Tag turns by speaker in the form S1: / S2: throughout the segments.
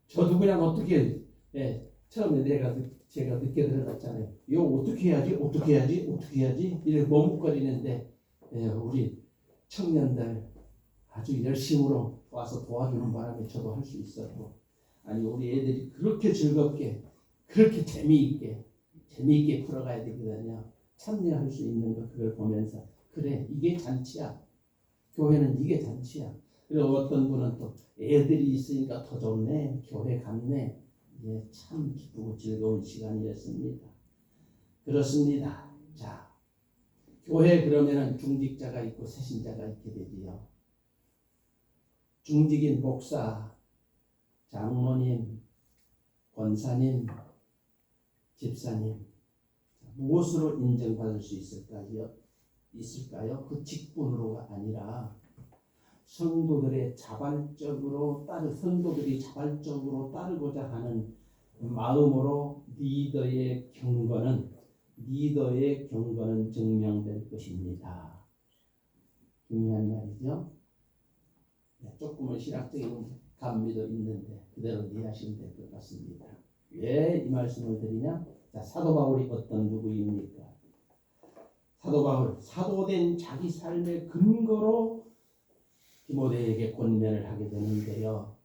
S1: 저도 그냥 어떻게 처음에 제가 늦게 들어갔잖아요. 이거 어떻게 해야지 이렇게 머뭇거리는데 우리 청년들 아주 열심으로 와서 도와주는 바람에 저도 할 수 있었고, 아니 우리 애들이 그렇게 즐겁게 그렇게 재미있게 풀어가야 되거든요. 참여할 수 있는 거 그걸 보면서 그래 이게 잔치야. 교회는 이게 잔치야. 그리고 어떤 분은 또 애들이 있으니까 더 좋네. 교회 갔네. 참 기쁘고 즐거운 시간이었습니다. 그렇습니다. 자, 교회 그러면은 중직자가 있고 세신자가 있게 되지요. 중직인 목사, 장로님, 권사님, 집사님, 무엇으로 인정받을 수 있을까요? 그 직분으로가 아니라 성도들이 자발적으로 따르고자 하는 마음으로 리더의 경건은 증명될 것입니다. 중요한 말이죠. 조금은 신학적인 감미도 있는데 그대로 이해하시면 될 것 같습니다. 왜 이 말씀을 드리냐? 자, 사도 바울이 어떤 누구입니까? 사도 바울, 사도된 자기 삶의 근거로 디모데에게 권면을 하게 되는데요.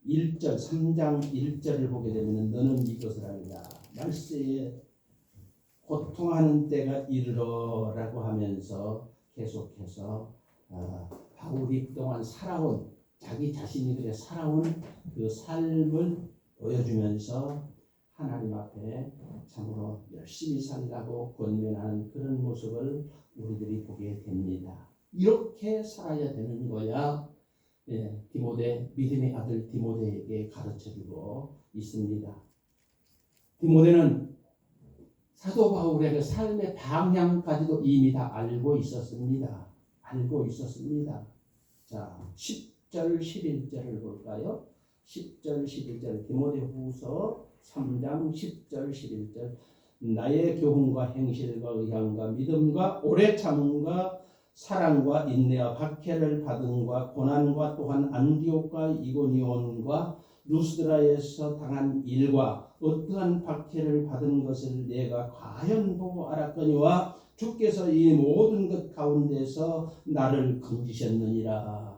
S1: 3장 1절을 보게 되면 너는 이것을 알라. 말세에 고통하는 때가 이르러라고 하면서 계속해서 바울이 그동안 자기 자신이 그래 살아온 그 삶을 보여주면서 하나님 앞에 참으로 열심히 살라고 권면하는 그런 모습을 우리들이 보게 됩니다. 이렇게 살아야 되는 거야. 믿음의 아들 디모데에게 가르쳐주고 있습니다. 디모데는 사도 바울의 그 삶의 방향까지도 이미 다 알고 있었습니다. 자, 10절 11절을 볼까요? 10절 11절 디모데후서 3장 10절 11절 나의 교훈과 행실과 의향과 믿음과 오래 참음과 사랑과 인내와 박해를 받음과 고난과 또한 안디옥과 이고니온과 루스드라에서 당한 일과 어떠한 박해를 받은 것을 내가 과연 보고 알았거니와 주께서 이 모든 것 가운데서 나를 건지셨느니라.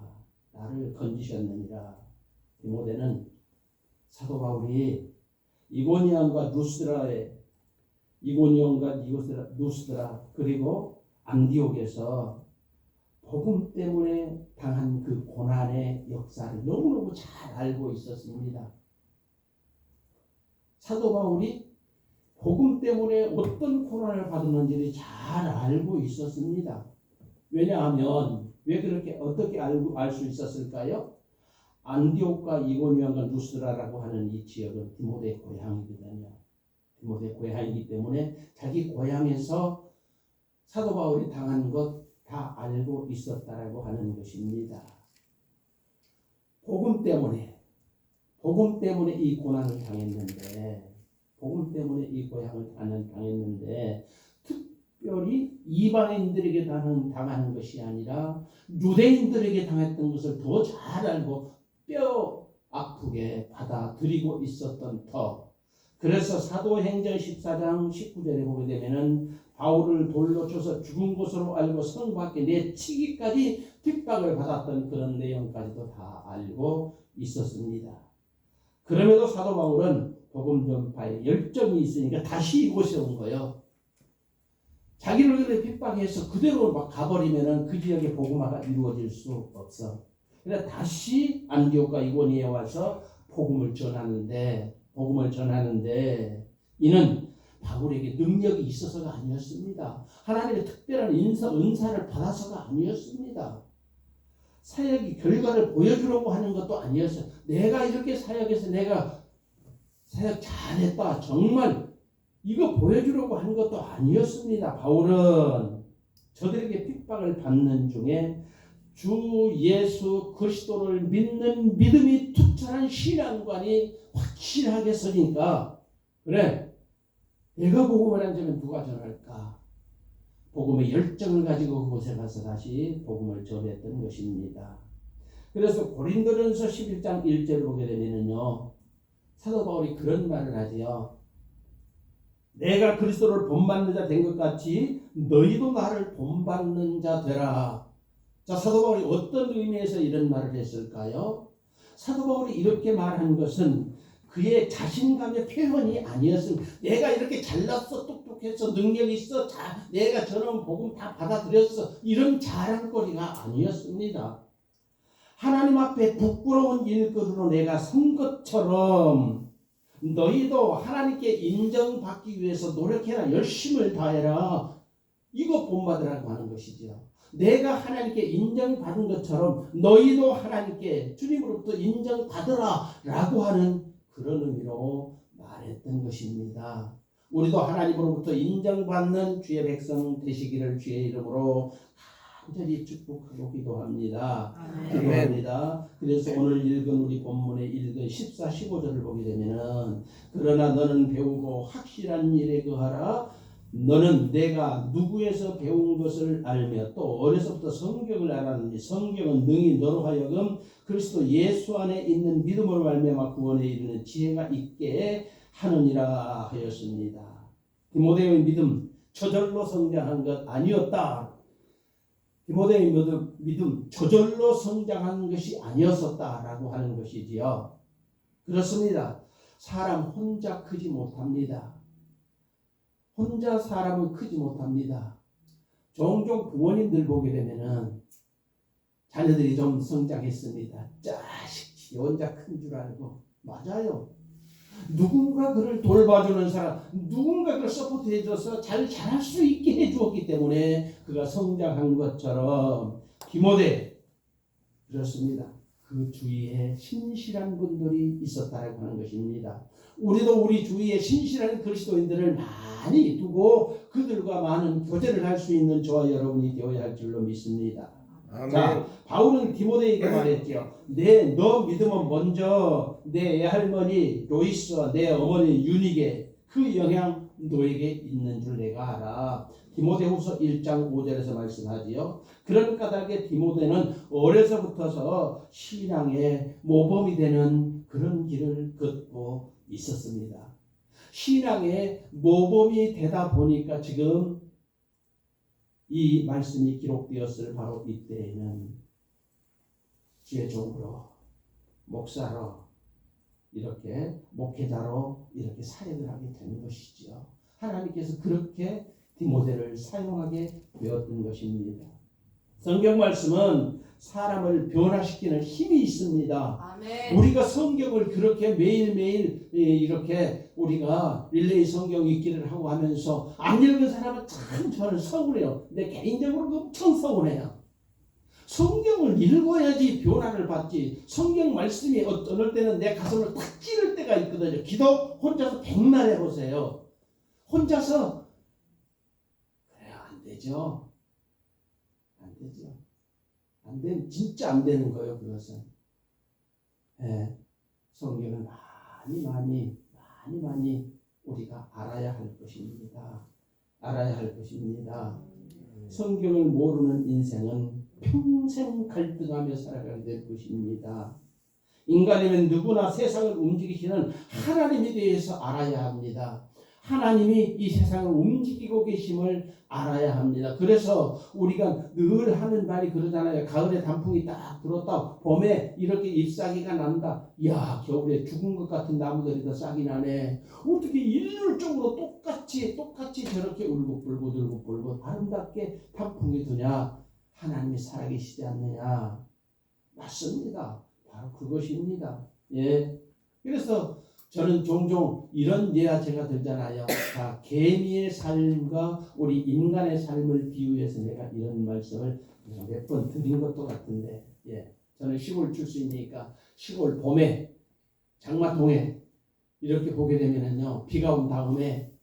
S1: 디모데는 사도 바울이 이고니온과 루스드라 그리고 안디옥에서 복음 때문에 당한 그 고난의 역사를 너무너무 잘 알고 있었습니다. 사도 바울이 복음 때문에 어떤 고난을 받았는지를 잘 알고 있었습니다. 왜냐하면 왜 그렇게 어떻게 알 수 있었을까요? 안디옥과 이고니온과 루스드라라고 하는 이 지역은 디모데의 고향이거든요. 디모데의 고향이기 때문에 자기 고향에서 사도 바울이 당한 것 다 알고 있었다라고 하는 것입니다. 복음 때문에 이 고난을 당했는데, 특별히 이방인들에게 당하는 것이 아니라 유대인들에게 당했던 것을 더 잘 알고 뼈 아프게 받아들이고 있었던 터. 그래서 사도행전 14장 19절에 보게 되면은 바울을 돌로 쳐서 죽은 것으로 알고 성 밖에 내치기까지 핍박을 받았던 그런 내용까지도 다 알고 있었습니다. 그럼에도 사도 바울은 복음 전파에 열정이 있으니까 다시 이곳에 온 거예요. 자기를 그렇게 핍박해서 그대로 막 가버리면은 그 지역에 복음화가 이루어질 수 없어. 그래서 다시 안디옥과 이고니에 와서 복음을 전하는데 이는 바울에게 능력이 있어서가 아니었습니다. 하나님의 특별한 은사를 받아서가 아니었습니다. 사역이 결과를 보여주려고 하는 것도 아니었어요. 내가 이렇게 사역해서 내가 사역 잘했다 정말 이거 보여주려고 하는 것도 아니었습니다. 바울은 저들에게 핍박을 받는 중에 주 예수 그리스도를 믿는 믿음이 투철한 신앙관이 확실하게 서니까 그래 내가 복음을 안 전하면 누가 전할까? 복음의 열정을 가지고 그곳에 가서 다시 복음을 전했던 것입니다. 그래서 고린도전서 11장 1절을 보게 되면요. 사도 바울이 그런 말을 하지요. 내가 그리스도를 본받는 자 된 것 같이 너희도 나를 본받는 자 되라. 자, 사도 바울이 어떤 의미에서 이런 말을 했을까요? 사도 바울이 이렇게 말한 것은 그의 자신감의 표현이 아니었습니다. 내가 이렇게 잘났어, 똑똑했어, 능력 있어, 내가 전하면 복음 다 받아들였어, 이런 자랑거리가 아니었습니다. 하나님 앞에 부끄러운 일거리로 내가 선 것처럼 너희도 하나님께 인정받기 위해서 노력해라, 열심을 다해라. 이거 본받으라고 하는 것이지요. 내가 하나님께 인정받은 것처럼 너희도 하나님께 주님으로부터 인정받으라 라고 하는 그런 의미로 말했던 것입니다. 우리도 하나님으로부터 인정받는 주의 백성 되시기를 주의 이름으로 간절히 축복하고 기도합니다. 기도합니다. 그래서 오늘 읽은 우리 본문에 읽은 14, 15절을 보게 되면은 그러나 너는 배우고 확실한 일에 거하라. 너는 내가 누구에서 배운 것을 알며 또 어려서부터 성경을 알았느니 성경은 능히 너로 하여금 그리스도 예수 안에 있는 믿음으로 말미암아 구원에 이르는 지혜가 있게 하느니라 하였습니다. 디모데의 믿음 저절로 성장한 것 아니었다. 디모데의 믿음 저절로 성장한 것이 아니었었다라고 하는 것이지요. 그렇습니다. 사람 혼자 크지 못합니다. 혼자 사람은 크지 못합니다. 종종 부모님들 보게 되면은 자녀들이 좀 성장했습니다. 자식이 혼자 큰 줄 알고. 맞아요. 누군가 그를 돌봐주는 사람, 누군가 그를 서포트해줘서 잘 자랄 수 있게 해주었기 때문에 그가 성장한 것처럼 디모데 그렇습니다. 그 주위에 신실한 분들이 있었다고 하는 것입니다. 우리도 우리 주위에 신실한 그리스도인들을 많이 두고 그들과 많은 교제를 할 수 있는 저와 여러분이 되어야 할 줄로 믿습니다. 아멘. 자, 바울은 디모데에게 말했죠. 너 믿음은 먼저 내 애할머니 로이스와 내 어머니 유니게 그 영향 너에게 있는 줄 내가 알아. 디모데후서 1장 5절에서 말씀하지요. 그런 까닭에 디모데는 어려서부터서 신앙의 모범이 되는 그런 길을 걷고 있었습니다. 신앙의 모범이 되다 보니까 지금 이 말씀이 기록되었을 바로 이때에는 주의 종으로 목사로 이렇게 목회자로 이렇게 사역을 하게 되는 것이지요. 하나님께서 그렇게 디모데를 사용하게 되었던 것입니다. 성경 말씀은 사람을 변화시키는 힘이 있습니다. 아멘. 우리가 성경을 그렇게 매일매일 이렇게 우리가 릴레이 성경 읽기를 하고 하면서 안 읽은 사람은 참 저는 서운해요. 내 개인적으로 엄청 서운해요. 성경을 읽어야지 변화를 받지. 성경 말씀이 어떨 때는 내 가슴을 탁 찌를 때가 있거든요. 기도 혼자서 백날 해보세요. 혼자서 그래요. 안 되죠. 안 되죠. 안 되는, 진짜 안 되는 거예요. 그것은. 네, 성경을 많이 우리가 알아야 할 것입니다. 알아야 할 것입니다. 성경을 모르는 인생은 평생 갈등하며 살아가게 될 것입니다. 인간이면 누구나 세상을 움직이시는 하나님에 대해서 알아야 합니다. 하나님이 이 세상을 움직이고 계심을 알아야 합니다. 그래서 우리가 늘 하는 말이 그러잖아요. 가을에 단풍이 딱 불었다. 봄에 이렇게 잎사귀가 난다. 이야, 겨울에 죽은 것 같은 나무들이 더 싹이 나네. 어떻게 일률적으로 똑같이 저렇게 울긋불긋 아름답게 단풍이 드냐? 하나님이 살아계시지 않느냐? 맞습니다. 바로 그것입니다. 예. 그래서 저는 종종 이런 예가 제가 들잖아요. 자, 개미의 삶과 우리 인간의 삶을 비유해서 내가 이런 말씀을 몇 번 드린 것도 같은데, 예. 저는 시골 출신이니까 시골 봄에 장마동에 이렇게 보게 되면은요, 비가 온 다음에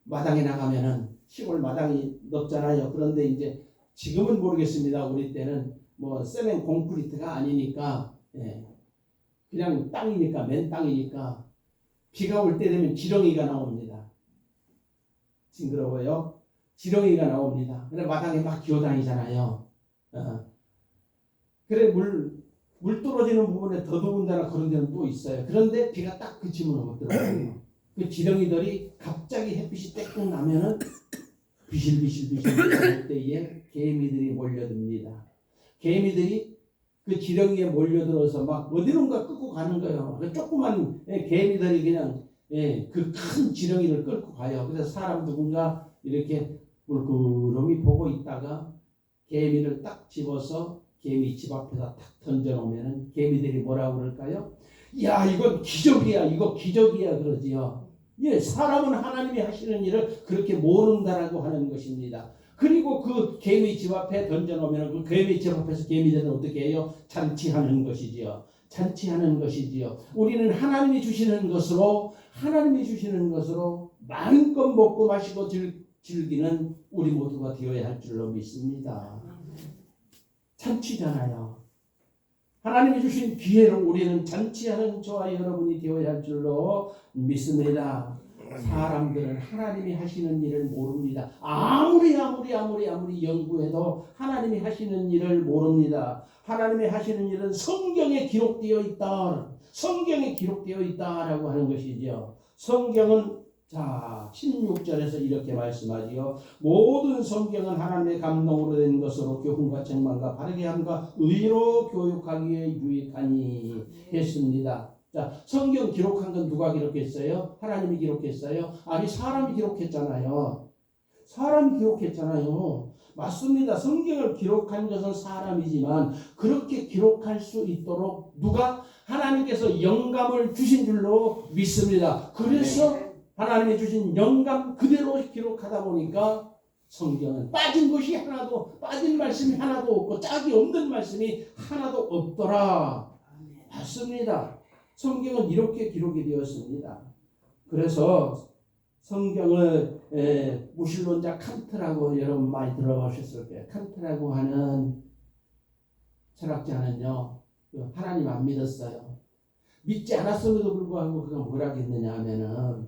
S1: 마당에 나가면은 시골 마당이 넓잖아요. 그런데 이제 지금은 모르겠습니다. 우리 때는 뭐 세멘 콘크리트가 아니니까, 예. 그냥 땅이니까, 맨 땅이니까 비가 올 때 되면 지렁이가 나옵니다. 징그러워요. 지렁이가 나옵니다. 그래 마당에 막 기어다니잖아요. 그래 물 떨어지는 부분에 더더군다나 그런 데는 또 있어요. 그런데 비가 딱 그치면 못 들어가요. 그 지렁이들이 갑자기 햇빛이 떼끔 나면은 비실비실비실 할 때에 개미들이 몰려듭니다. 개미들이 그 지렁이에 몰려들어서 막 어디론가 끌고 가는 거예요. 그 조그만 개미들이 그냥 그 큰 지렁이를 끌고 가요. 그래서 사람 누군가 이렇게 물끄러미 보고 있다가 개미를 딱 집어서 개미 집 앞에다 탁 던져놓으면 개미들이 뭐라고 그럴까요? 야, 이건 기적이야, 이거 기적이야 그러지요. 예, 사람은 하나님이 하시는 일을 그렇게 모른다라고 하는 것입니다. 그리고 그 개미 집 앞에 던져놓으면 그 개미 집 앞에서 개미들은 어떻게 해요? 잔치하는 것이지요. 잔치하는 것이지요. 우리는 하나님이 주시는 것으로 마음껏 먹고 마시고 즐기는 우리 모두가 되어야 할 줄로 믿습니다. 잔치잖아요. 하나님이 주신 기회로 우리는 잔치하는 저와 여러분이 되어야 할 줄로 믿습니다. 사람들은 하나님이 하시는 일을 모릅니다. 아무리 연구해도 하나님이 하시는 일을 모릅니다. 하나님이 하시는 일은 성경에 기록되어 있다. 성경에 기록되어 있다라고 하는 것이죠. 성경은 자 16절에서 이렇게 말씀하지요. 모든 성경은 하나님의 감동으로 된 것으로 교훈과 책망과 바르게 함과 의로 교육하기에 유익하니 했습니다. 자, 성경 기록한 건 누가 기록했어요? 하나님이 기록했어요? 아니, 사람이 기록했잖아요. 사람이 기록했잖아요. 맞습니다. 성경을 기록한 것은 사람이지만 그렇게 기록할 수 있도록 누가? 하나님께서 영감을 주신 줄로 믿습니다. 그래서 하나님이 주신 영감 그대로 기록하다 보니까 성경은 빠진 말씀이 하나도 없고 짝이 없는 말씀이 하나도 없더라. 맞습니다. 성경은 이렇게 기록이 되었습니다. 그래서 성경을 무신론자 칸트라고 여러분 많이 들어보셨을 거예요. 칸트라고 하는 철학자는요, 하나님 안 믿었어요. 믿지 않았음에도 불구하고 그가 뭐라고 했느냐 하면은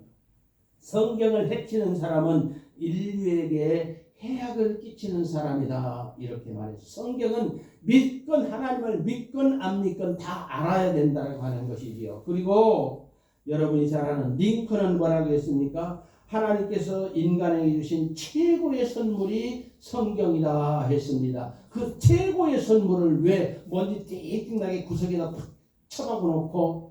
S1: 성경을 해치는 사람은 인류에게 해악을 끼치는 사람이다 이렇게 말했어요. 성경은 믿건 하나님을 믿건 안 믿건 다 알아야 된다고 하는 것이지요. 그리고 여러분이 잘 아는 링컨은 뭐라고 했습니까? 하나님께서 인간에게 주신 최고의 선물이 성경이다 했습니다. 그 최고의 선물을 왜 먼지 띵띵나게 구석에다 팍 쳐박아 놓고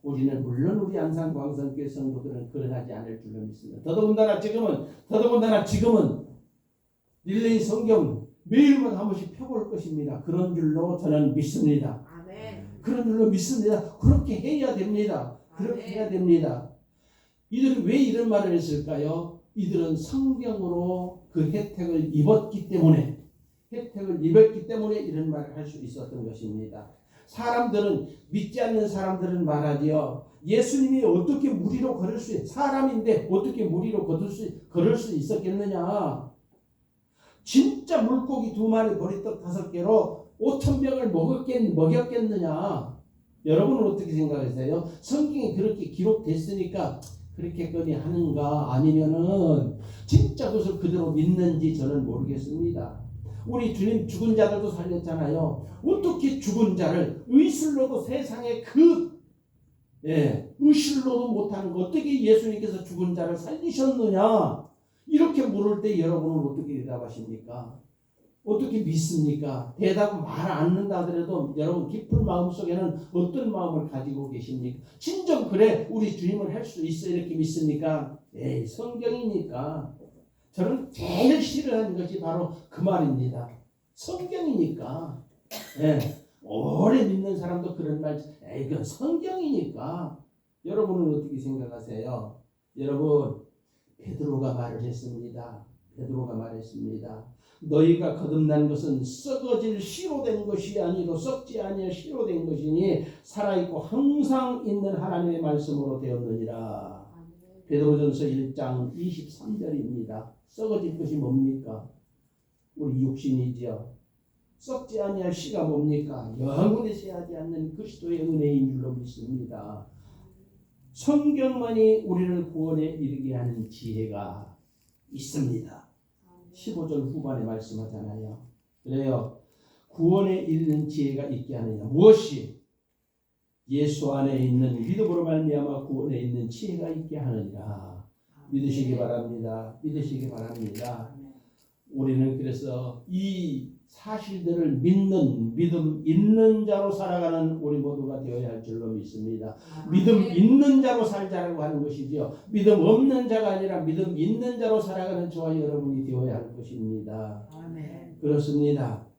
S1: 우리는 물론 우리 안산광성교회 성도들은 그러하지 않을 줄로 믿습니다. 더더군다나 지금은 릴레이 성경 매일마다 한 번씩 펴볼 것입니다. 그런 줄로 저는 믿습니다.
S2: 아멘.
S1: 그런 줄로 믿습니다. 그렇게 해야 됩니다. 그렇게
S2: 아멘.
S1: 해야 됩니다. 이들은 왜 이런 말을 했을까요? 이들은 성경으로 그 혜택을 입었기 때문에 이런 말을 할 수 있었던 것입니다. 사람들은 믿지 않는 사람들은 말하지요. 예수님이 어떻게 무리로 걸을 수 사람인데 어떻게 무리로 걸을 수 있었겠느냐? 진짜 물고기 2마리 보리떡 5개로 5,000명을 먹였겠느냐? 여러분은 어떻게 생각하세요? 성경이 그렇게 기록됐으니까 그렇게까지 하는가 아니면은 진짜 그것을 그대로 믿는지 저는 모르겠습니다. 우리 주님 죽은 자들도 살렸잖아요. 어떻게 죽은 자를 의술로도 세상에 의술로도 못하는 거 어떻게 예수님께서 죽은 자를 살리셨느냐 이렇게 물을 때 여러분은 어떻게 대답하십니까? 어떻게 믿습니까? 대답 말 않는다 하더라도 여러분 깊은 마음속에는 어떤 마음을 가지고 계십니까? 진정 그래 우리 주님을 할 수 있어 이렇게 믿습니까? 에이 성경이니까. 저는 제일 싫어하는 것이 바로 그 말입니다. 성경이니까. 오래 믿는 사람도 그런 말, 이건 성경이니까. 여러분은 어떻게 생각하세요? 여러분, 베드로가 말했습니다. 너희가 거듭난 것은 썩어질 씨로 된 것이 아니고 썩지 아니할 씨로 된 것이니 살아있고 항상 있는 하나님의 말씀으로 되었느니라. 베드로전서 1장 23절입니다. 썩어질 것이 뭡니까? 우리 육신이지요. 썩지 아니할 씨가 뭡니까? 영원히 쇠하지 않는 그리스도의 은혜인 줄로 믿습니다. 성경만이 우리를 구원에 이르게 하는 지혜가 있습니다. 15절 후반에 말씀하잖아요. 그래요. 구원에 이르는 지혜가 있게 하느냐. 무엇이? 예수 안에 있는 믿음으로 말미암아 구원에 있는 지혜가 있게 하느니라. 믿으시기 바랍니다. 믿으시기 바랍니다. 우리는 그래서 이 사실들을 믿는 믿음 있는 자로 살아가는 우리 모두가 되어야 할 줄로 믿습니다. 믿음 있는 자로 살자라고 하는 것이죠. 믿음 없는 자가 아니라 믿음 있는 자로 살아가는 저와 여러분이 되어야 할 것입니다. 그렇습니다.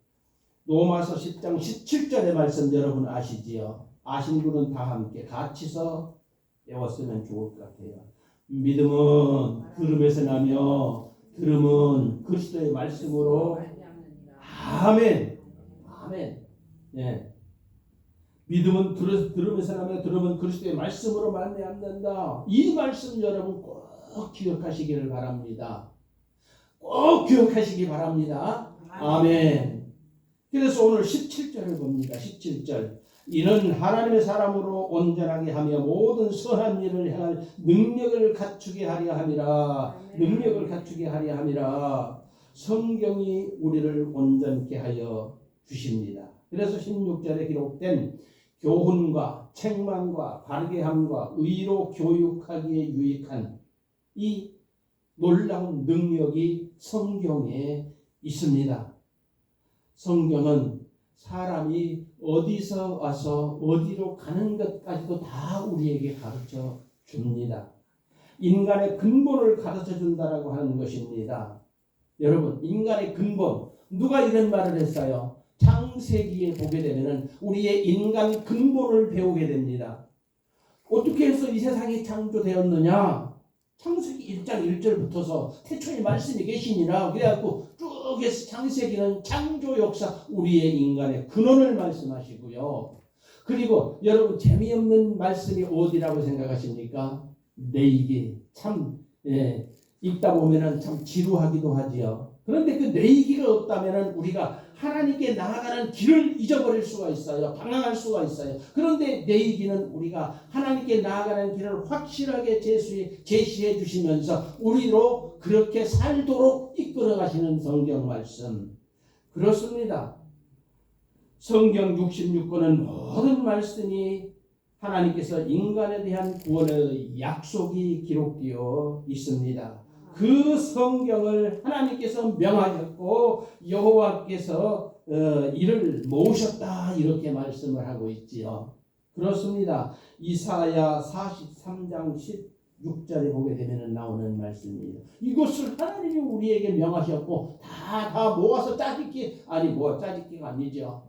S1: 로마서 10장 17절의 말씀 여러분 아시지요? 아신 분은 다 함께 같이서 외웠으면 좋을 것 같아요. 믿음은 들음에서 나며 들음은 그리스도의 말씀으로. 아멘. 아멘. 예. 믿음은 들음에서 나며 들음은 그리스도의 말씀으로 말미암는다. 이 말씀 여러분 꼭 기억하시기를 바랍니다. 꼭 기억하시기 바랍니다. 아멘. 그래서 오늘 17절을 봅니다. 17절. 이는 하나님의 사람으로 온전하게 하며 모든 선한 일을 행할 능력을 갖추게 하려 함이라. 능력을 갖추게 하려 함이라. 성경이 우리를 온전케 하여 주십니다. 그래서 16절에 기록된 교훈과 책망과 바르게 함과 의로 교육하기에 유익한 이 놀라운 능력이 성경에 있습니다. 성경은 사람이 어디서 와서 어디로 가는 것까지도 다 우리에게 가르쳐 줍니다. 인간의 근본을 가르쳐 준다라고 하는 것입니다. 여러분, 인간의 근본, 누가 이런 말을 했어요? 창세기에 보게 되면 우리의 인간 근본을 배우게 됩니다. 어떻게 해서 이 세상이 창조되었느냐? 창세기 1장 1절부터서 태초에 말씀이 계시니라 그래갖고 쭉 해서 창세기는 창조 역사 우리의 인간의 근원을 말씀하시고요. 그리고 여러분 재미없는 말씀이 어디라고 생각하십니까? 내이기. 참 읽다 보면은 참 지루하기도 하지요. 그런데 그 내이기가 없다면은 우리가 하나님께 나아가는 길을 잊어버릴 수가 있어요. 방황할 수가 있어요. 그런데 내이기는 우리가 하나님께 나아가는 길을 확실하게 제시해 주시면서 우리로 그렇게 살도록 이끌어 가시는 성경 말씀. 그렇습니다. 성경 66권은 모든 말씀이 하나님께서 인간에 대한 구원의 약속이 기록되어 있습니다. 그 성경을 하나님께서 명하셨고 여호와께서 이를 모으셨다 이렇게 말씀을 하고 있지요. 그렇습니다. 이사야 43장 16절에 보게 되면 나오는 말씀입니다. 이것을 하나님이 우리에게 명하셨고 다 모아서 짜집기 짜집기가 아니죠.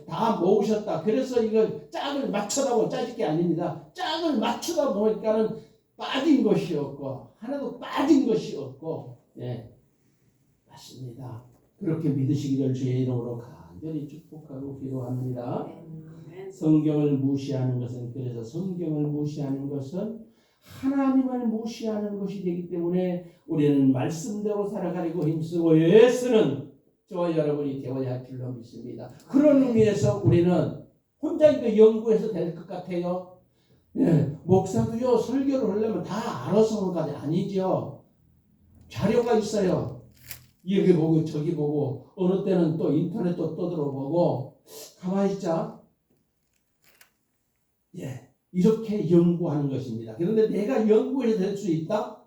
S1: 다 모으셨다. 그래서 이걸 짝을 맞추다 보면 짜집기 아닙니다. 짝을 맞추다 보니까는 빠진 것이 없고 하나도 빠진 것이 없고 맞습니다. 그렇게 믿으시기를 주의 이름으로 간절히 축복하고 기도합니다. 성경을 무시하는 것은 그래서 성경을 무시하는 것은 하나님을 무시하는 것이 되기 때문에 우리는 말씀대로 살아가려고 힘쓰고 애쓰는 저와 여러분이 되어야 할 줄로 믿습니다. 그런 의미에서 우리는 혼자 이거 연구해서 될 것 같아요. 목사도요 설교를 하려면 다 알아서 하는 것이 아니죠. 자료가 있어요. 여기 보고 저기 보고 어느 때는 또 인터넷도 떠들어보고 가만히 있자. 이렇게 연구하는 것입니다. 그런데 내가 연구해서 될 수 있다?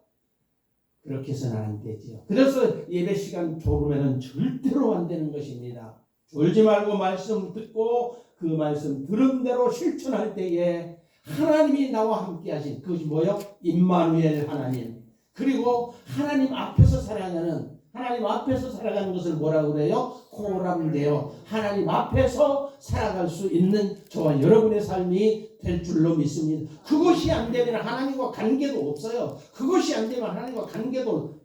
S1: 그렇게 해서는 안 되지요. 그래서 예배 시간 졸으면 절대로 안 되는 것입니다. 졸지 말고 말씀 듣고 그 말씀 들은 대로 실천할 때에 하나님이 나와 함께 하신 그것이 뭐요? 임마누엘 하나님. 그리고 하나님 앞에서 살아가는 것을 뭐라고 그래요? 코람데요. 하나님 앞에서 살아갈 수 있는 저와 여러분의 삶이 될 줄로 믿습니다. 그것이 안 되면 하나님과 관계도 없어요. 그것이 안 되면 하나님과 관계도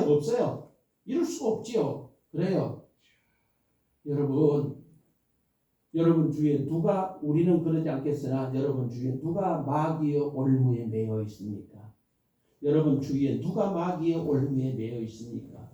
S1: 없어요. 이럴 수가 없지요. 그래요. 여러분 주위에 누가, 우리는 그러지 않겠으나 여러분 주위에 누가 마귀의 올무에 매여 있습니까? 여러분 주위에 누가 마귀의 올무에 매여 있습니까?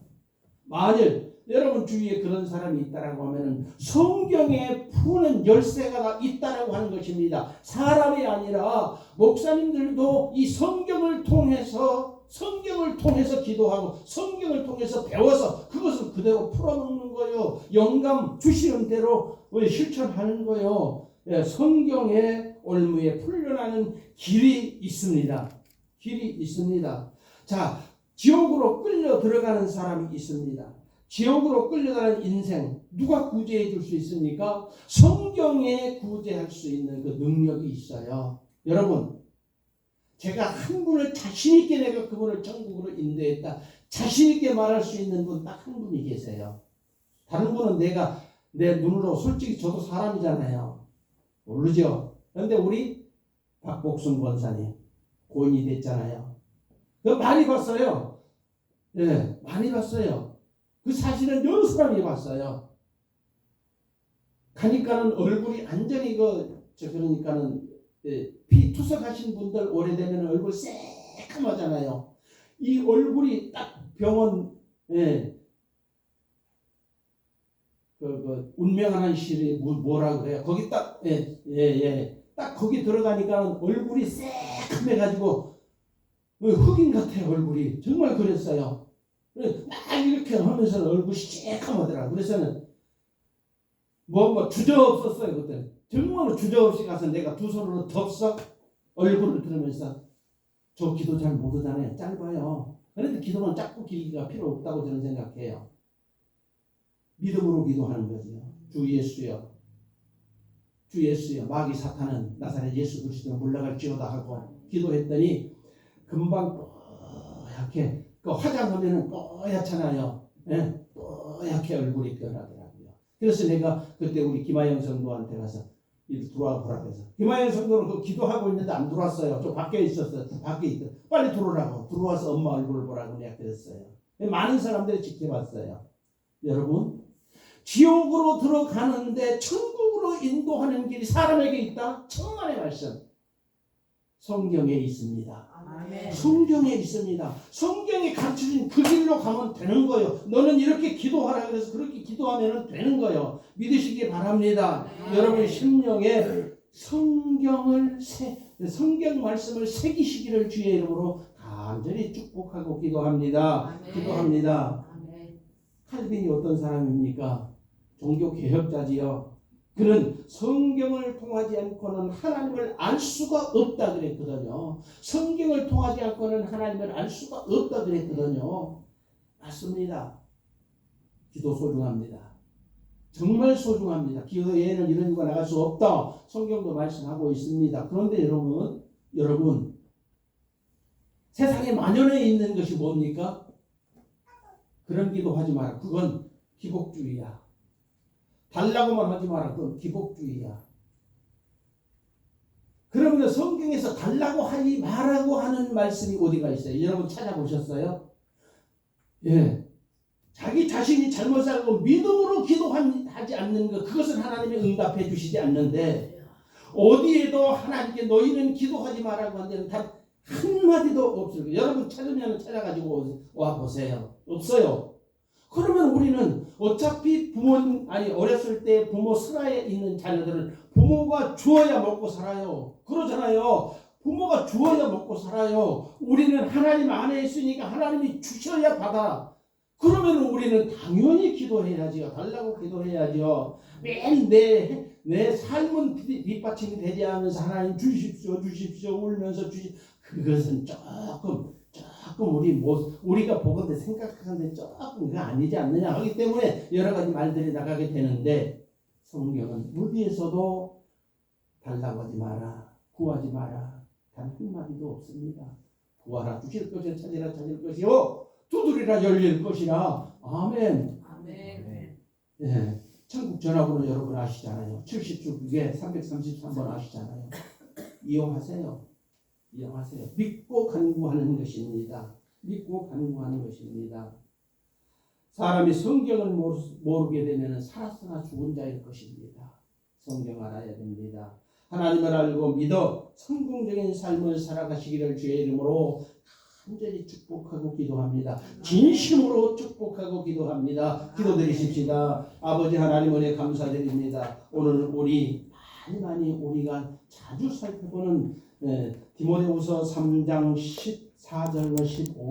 S1: 만일 여러분 주위에 그런 사람이 있다라고 하면은 성경에 푸는 열쇠가 있다라고 하는 것입니다. 사람이 아니라 목사님들도 이 성경을 통해서 성경을 통해서 기도하고 성경을 통해서 배워서 그것을 그대로 풀어먹는 거예요. 영감 주시는 대로 실천하는 거예요. 예, 성경의 올무에 풀려나는 길이 있습니다. 길이 있습니다. 자, 지옥으로 끌려 들어가는 사람이 있습니다. 지옥으로 끌려가는 인생 누가 구제해 줄 수 있습니까? 성경에 구제할 수 있는 그 능력이 있어요. 여러분, 제가 한 분을 자신 있게 내가 그분을 천국으로 인도했다. 자신 있게 말할 수 있는 분 딱 한 분이 계세요. 다른 분은 내가 내 눈으로 솔직히 저도 사람이잖아요. 모르죠. 그런데 우리 박복순 권사님 고인이 됐잖아요. 그 많이 봤어요. 예, 많이 봤어요. 그 사실은 여러 사람이 봤어요. 가니까는 얼굴이 완전히 그러니까는 피 투석하신 분들 오래되면 얼굴 새까마잖아요. 이 얼굴이 딱 병원 운명하는 실이 뭐라 그래요? 거기 딱 딱 거기 들어가니까 얼굴이 새까매가지고 흑인 같아요. 얼굴이 정말 그랬어요. 막 이렇게 하면서 얼굴이 새까마더라. 그래서는 뭐 주저없었어요. 그때 정말로 주저없이 가서 내가 두 손으로 덥석 얼굴을 들으면서 저 기도 잘 못하잖아요. 짧아요. 그런데 기도는 짧고 길기가 필요 없다고 저는 생각해요. 믿음으로 기도하는 거죠. 주 예수여, 주 예수여, 마귀 사탄은 나사렛 예수 그리스도로 물러갈지어다 하고 기도했더니 금방 뽀얗게 화장하면은 뽀얗잖아요. 예? 뽀얗게 얼굴이 변하더라고요. 그래서 내가 그때 우리 김하영 성도한테 가서 들어와 보라고 해서 김하영 성도는 그 기도하고 있는데 안 들어왔어요. 저 밖에 있었어요. 밖에 있어. 빨리 들어오라고. 들어와서 엄마 얼굴을 보라고 내가 그랬어요. 많은 사람들이 지켜봤어요. 여러분, 지옥으로 들어가는데 천국으로 인도하는 길이 사람에게 있다? 천만의 말씀. 성경에 있습니다.
S2: 아멘.
S1: 성경에 있습니다. 성경에 감춰진 그 길로 가면 되는 거예요. 너는 이렇게 기도하라 그래서 그렇게 기도하면 되는 거예요. 믿으시기 바랍니다. 여러분 심령에 성경 말씀을 새기시기를 주의 이름으로 간절히 축복하고 기도합니다. 기도합니다. 칼빈이 어떤 사람입니까? 종교 개혁자지요. 그는 성경을 통하지 않고는 하나님을 알 수가 없다 그랬거든요. 성경을 통하지 않고는 하나님을 알 수가 없다 그랬거든요. 맞습니다. 기도 소중합니다. 정말 소중합니다. 기도에는 이런 이유가 나갈 수 없다. 성경도 말씀하고 있습니다. 그런데 여러분 세상에 만연해 있는 것이 뭡니까? 그런 기도하지 마라. 그건 기복주의야. 달라고만 하지 마라. 그건 기복주의야. 그러면 성경에서 달라고 하지 말라고 하는 말씀이 어디가 있어요? 여러분 찾아보셨어요? 예. 자기 자신이 잘못 살고 믿음으로 기도하지 않는 것, 그것은 하나님이 응답해 주시지 않는데 어디에도 하나님께 너희는 기도하지 말라고 하는 데는 단 한마디도 없어요. 여러분 찾으면 찾아가지고 와 보세요. 없어요. 그러면 우리는 어차피 어렸을 때 부모 슬하에 있는 자녀들은 부모가 주어야 먹고 살아요. 그러잖아요. 부모가 주어야 먹고 살아요. 우리는 하나님 안에 있으니까 하나님이 주셔야 받아. 그러면 우리는 당연히 기도해야지요. 달라고 기도해야지요. 맨 내 삶은 뒷받침이 되지 않으면서 하나님 주십시오 울면서 그것은 조금 우리가 보건대 생각하는데 조금 그거 아니지 않느냐 하기 때문에 여러 가지 말들이 나가게 되는데 성경은 어디에서도 달라고 하지 마라, 구하지 마라, 단 한마디도 없습니다. 구하라 주실 것이요, 찾으라 찾을 것이요, 두드리라 열릴 것이라. 아멘.
S2: 아멘.
S1: 예, 천국 전화번호 여러분 아시잖아요. 70주국에 333번 아시잖아요. 이용하세요. 믿고 간구하는 것입니다. 믿고 간구하는 것입니다. 사람이 성경을 모르게 되면 살았으나 죽은 자일 것입니다. 성경 알아야 됩니다. 하나님을 알고 믿어 성공적인 삶을 살아가시기를 주의 이름으로 간절히 축복하고 기도합니다. 진심으로 축복하고 기도합니다. 기도드리십시다. 아버지 하나님 은혜 감사드립니다. 오늘 우리가 자주 살펴보는 디모데후서 3장 4절로 15